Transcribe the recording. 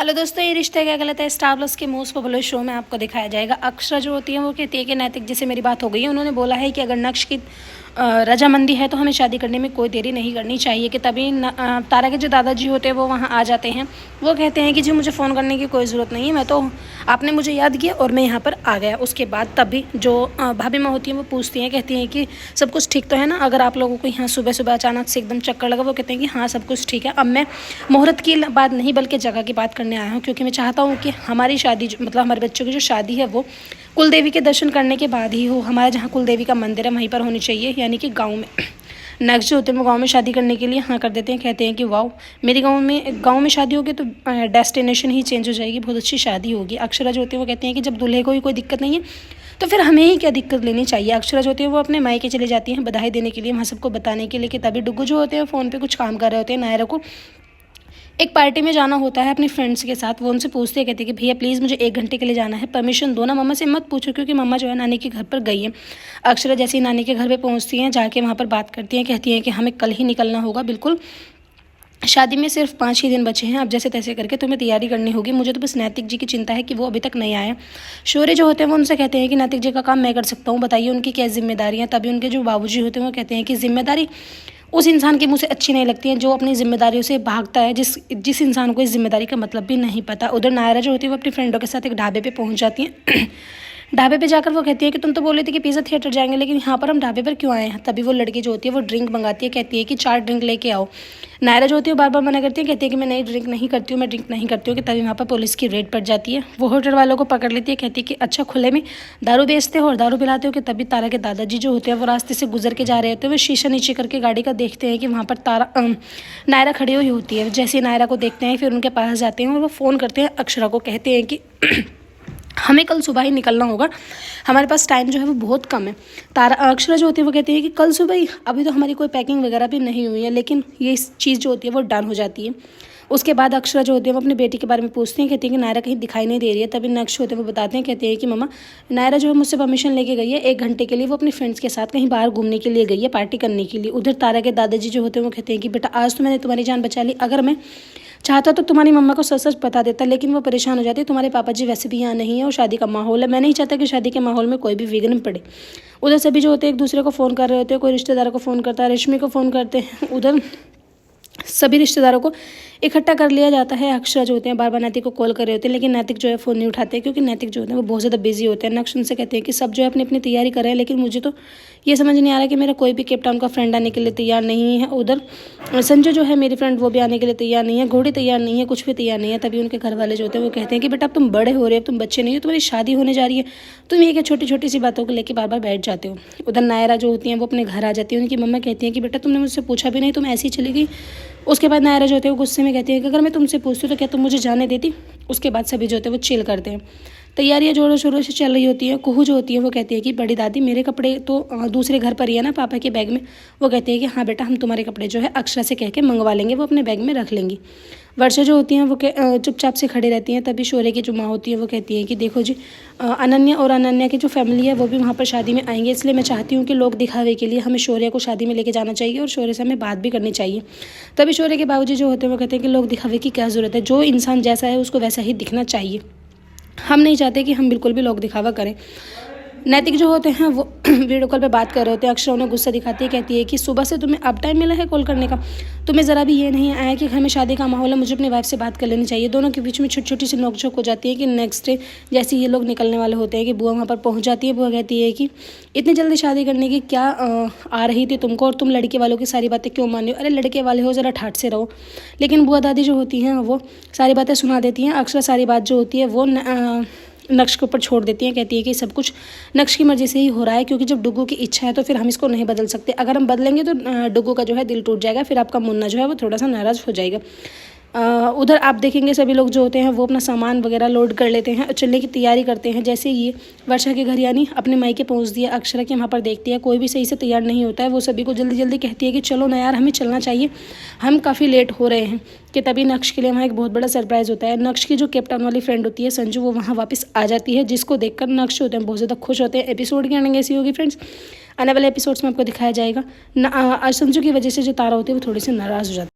Hello दोस्तों, ये रिश्ता क्या गलत है स्टार प्लस के मोस्ट पॉपुलर शो में आपको दिखाया जाएगा। अक्षरा जो होती है वो कहती है कि नैतिक जी से मेरी बात हो गई है। उन्होंने बोला है कि अगर नक्श की रजामंदी है तो हमें शादी करने में कोई देरी नहीं करनी चाहिए। कि तभी तारा के जो दादाजी होते हैं वो वहाँ आ जाते हैं। वो कहते हैं कि जी मुझे फ़ोन करने की कोई ज़रूरत नहीं है, मैं तो आपने मुझे याद किया और मैं यहाँ पर आ गया। उसके बाद तभी जो भाभी माँ होती हैं वो पूछती हैं, कहती हैं कि सब कुछ ठीक तो है ना। अगर आप लोगों को यहाँ सुबह सुबह अचानक से एकदम चक्कर लगा, वो कहते हैं कि हाँ सब कुछ ठीक है। अब मैं मुहूर्त की बात नहीं बल्कि जगह की बात करने आया हूँ, क्योंकि मैं चाहता हूँ कि हमारी शादी मतलब हमारे बच्चों की जो शादी है वो कुलदेवी के दर्शन करने के बाद ही हो। हमारा जहाँ कुलदेवी का मंदिर है वहीं पर होनी चाहिए, यानी कि गाँव में। नेक्स्ट जो होते हैं वो गाँव में शादी करने के लिए हाँ कर देते हैं। कहते हैं कि वाओ, मेरी गाँव में शादी होगी तो डेस्टिनेशन ही चेंज हो जाएगी, बहुत अच्छी शादी होगी। अक्षरा जो होती है वो कहती हैं कि जब दूल्हे को ही कोई दिक्कत नहीं है तो फिर हमें ही क्या दिक्कत लेनी चाहिए। अक्षरा जो होती है वो अपने मायके चले जाती हैं बधाई देने के लिए, वहाँ सबको बताने के लिए। कि तभी डुग्गू जो होते हैं फ़ोन पे कुछ काम कर रहे होते हैं। नायरा को एक पार्टी में जाना होता है अपनी फ्रेंड्स के साथ। वो उनसे पूछते हैं, कहते हैं कि भैया प्लीज़ मुझे 1 घंटे के लिए जाना है, परमिशन दो ना। मम्मा से मत पूछो क्योंकि मम्मा जो है नानी के घर पर गई है। अक्षरा जैसे ही नानी के घर पे पहुंचती हैं, जाके वहाँ पर बात करती हैं। कहती हैं कि हमें कल ही निकलना होगा, बिल्कुल शादी में सिर्फ 5 ही दिन बचे हैं। अब जैसे तैसे करके तुम्हें तैयारी करनी होगी। मुझे तो बस नैतिक जी की चिंता है कि वो अभी तक नहीं आए। शौर्य जो होते हैं वो उनसे कहते हैं कि नैतिक जी का काम मैं कर सकता हूँ, बताइए उनकी क्या जिम्मेदारी है। तभी उनके जो बाबूजी होते हैं वो कहते हैं कि जिम्मेदारी उस इंसान की मुँह से अच्छी नहीं लगती है जो अपनी जिम्मेदारियों से भागता है, जिस इंसान को इस जिम्मेदारी का मतलब भी नहीं पता। उधर नायरा जो होती है वो अपनी फ्रेंडों के साथ एक ढाबे पे पहुंच जाती हैं। ढाबे पे जाकर वो कहती है कि तुम तो बोल रहे थे कि पिज़्ज़ा थिएटर जाएंगे, लेकिन यहाँ पर हम ढाबे पर क्यों आए हैं। तभी वो लड़की जो होती है वो ड्रिंक मंगाती है, कहती है कि 4 ड्रिंक लेके आओ। नायरा जो होती है वो बार बार मना करती है, कहती है कि मैं नहीं ड्रिंक नहीं करती हूँ, मैं ड्रिंक नहीं करती हूँ। कि तभी वहाँ पर पुलिस की रेड पड़ जाती है। वो होटल वालों को पकड़ लेती है, कहती है कि अच्छा खुले में दारू बेचते हो और दारू पिलाते हो। कि तभी तारा के दादाजी जो होते हैं वो रास्ते से गुजर के जा रहे होते हैं। वो शीशा नीचे करके गाड़ी का देखते हैं कि वहाँ पर नायरा खड़ी हुई होती है। जैसे नायरा को देखते हैं फिर उनके पास जाते हैं और वो फ़ोन करते हैं अक्षरा को, कहते हैं कि हमें कल सुबह ही निकलना होगा, हमारे पास टाइम जो है वो बहुत कम है। अक्षरा जो होती है वो कहती है कि कल सुबह ही, अभी तो हमारी कोई पैकिंग वगैरह भी नहीं हुई है। लेकिन ये चीज़ जो होती है वो डन हो जाती है। उसके बाद अक्षरा जो होती है वो अपनी बेटी के बारे में पूछती हैं, कहती है कि नायरा कहीं दिखाई नहीं दे रही है। तभी नक्श होते हैं वो बताते हैं, कहते हैं कि मम्मा नायरा जो है मुझसे परमिशन लेके गई है 1 घंटे के लिए, वो अपनी फ्रेंड्स के साथ कहीं बाहर घूमने के लिए गई है, पार्टी करने के लिए। उधर तारा के दादाजी जो होते हैं वो कहते हैं कि बेटा आज तो मैंने तुम्हारी जान बचा ली, अगर मैं चाहता तो तुम्हारी मम्मा को सच सच बता देता, लेकिन वो परेशान हो जाती है। तुम्हारे पापा जी वैसे भी यहाँ नहीं है और शादी का माहौल है, मैं नहीं चाहता कि शादी के माहौल में कोई भी विघ्न पड़े। उधर सभी जो होते हैं एक दूसरे को फ़ोन कर रहे होते हैं। कोई रिश्तेदारों को फ़ोन करता है, रश्मि को फ़ोन करते हैं। उधर सभी रिश्तेदारों को इकट्ठा कर लिया जाता है। अक्षरा जो होते हैं बार बार नैतिक को कॉल कर रहे होते हैं, लेकिन नैतिक जो है फ़ोन नहीं उठाते क्योंकि नैतिक जो होते हैं वो बहुत ज़्यादा बिजी होते हैं। नक्श उनसे कहते हैं कि सब जो है अपनी अपनी तैयारी कर रहे हैं, लेकिन मुझे तो ये समझ नहीं आ रहा कि मेरा कोई भी केप टाउन का फ्रेंड आने के लिए तैयार नहीं है। उधर संजय जो है मेरी फ्रेंड वो भी आने के लिए तैयार नहीं है, घोड़ी तैयार नहीं है, कुछ भी तैयार नहीं है। तभी उनके घर वाले जो होते हैं वो कहते हैं कि बेटा अब तुम बड़े हो रहे हो, तुम बच्चे नहीं हो, तुम्हारी शादी होने जा रही है, तुम ये क्या छोटी छोटी सी बातों को लेकर बार बार बैठ जाते हो। उधर नायरा जो होती हैं वो अपने घर आ जाती है। उनकी मम्मा कहती हैं कि बेटा तुमने मुझसे पूछा भी नहीं, तुम ऐसी चली गई। उसके बाद नायरा जो होते हैं वो गुस्से में कहती है कि अगर मैं तुमसे पूछती तो क्या तुम मुझे जाने देती। उसके बाद सभी जो होते हैं वो चिल करते हैं। तैयारियां जोरों शोरों से चल रही होती हैं। कुहू जो होती है वो कहती है कि बड़ी दादी मेरे कपड़े तो दूसरे घर पर ही है ना पापा के बैग में। वो कहती है कि हाँ बेटा हम तुम्हारे कपड़े जो है अक्षरा से कह के मंगवा लेंगे, वो अपने बैग में रख लेंगी। वर्षा जो होती हैं वो चुपचाप से खड़ी रहती हैं। तभी शौर्य की जो माँ होती है वो कहती है कि देखो जी अनन्या और अनन्या की जो फैमिली है वो भी वहाँ पर शादी में आएंगे, इसलिए मैं चाहती हूँ कि लोग दिखावे के लिए हमें शौर्य को शादी में लेके जाना चाहिए और शौर्य से हमें बात भी करनी चाहिए। तभी शौर्य के बाबूजी जो होते हैं वो कहते हैं कि लोग दिखावे की क्या ज़रूरत है, जो इंसान जैसा है उसको वैसा ही दिखना चाहिए। हम नहीं चाहते कि हम बिल्कुल भी लोग दिखावा करें। नैतिक जो होते हैं वो वीडियो कॉल पे बात कर रहे होते हैं। अक्षरा उन्हें गुस्सा दिखाती है, कहती है कि सुबह से तुम्हें अब टाइम मिला है कॉल करने का, तुम्हें ज़रा भी ये नहीं आया कि घर में शादी का माहौल है, मुझे अपनी वाइफ से बात कर लेनी चाहिए। दोनों के बीच में छोटी छोटी सी नोकझोंक हो जाती है। कि नेक्स्ट डे जैसे ये लोग निकलने वाले होते हैं कि बुआ वहाँ पर पहुँच जाती है। बुआ कहती है कि इतनी जल्दी शादी करने की क्या आ रही थी तुमको, और तुम लड़के वालों की सारी बातें क्यों मान रहे हो, अरे लड़के वाले हो ज़रा ठाठ से रहो। लेकिन बुआ दादी जो होती हैं वो सारी बातें सुना देती हैं। अक्षरा सारी बात जो होती है वो नक्श के ऊपर छोड़ देती हैं। कहती है कि सब कुछ नक्श की मर्जी से ही हो रहा है, क्योंकि जब डुग्गू की इच्छा है तो फिर हम इसको नहीं बदल सकते। अगर हम बदलेंगे तो डुग्गू का जो है दिल टूट जाएगा, फिर आपका मुन्ना जो है वो थोड़ा सा नाराज़ हो जाएगा। उधर आप देखेंगे सभी लोग जो होते हैं वो अपना सामान वगैरह लोड कर लेते हैं और चलने की तैयारी करते हैं। जैसे ये वर्षा के घर यानी अपने मायके पहुंच दिया, अक्षरा के वहाँ पर देखती है कोई भी सही से तैयार नहीं होता है। वो सभी को जल्दी जल्दी कहती है कि चलो ना यार हमें चलना चाहिए, हम काफ़ी लेट हो रहे हैं। कि तभी नक्श के लिए वहाँ एक बहुत बड़ा सरप्राइज़ होता है। नक्श की जो केप टाउन वाली फ्रेंड होती है संजू, वो वहाँ वापस आ जाती है, जिसको देखकर नक्श होते हैं बहुत ज़्यादा खुश होते हैं। एपिसोड की एंडिंग ऐसी होगी फ्रेंड्स, आने वाले एपिसोड्स में आपको दिखाया जाएगा। संजू की वजह से जो तारा होती है वो थोड़ी सी नाराज़ हो जाती है।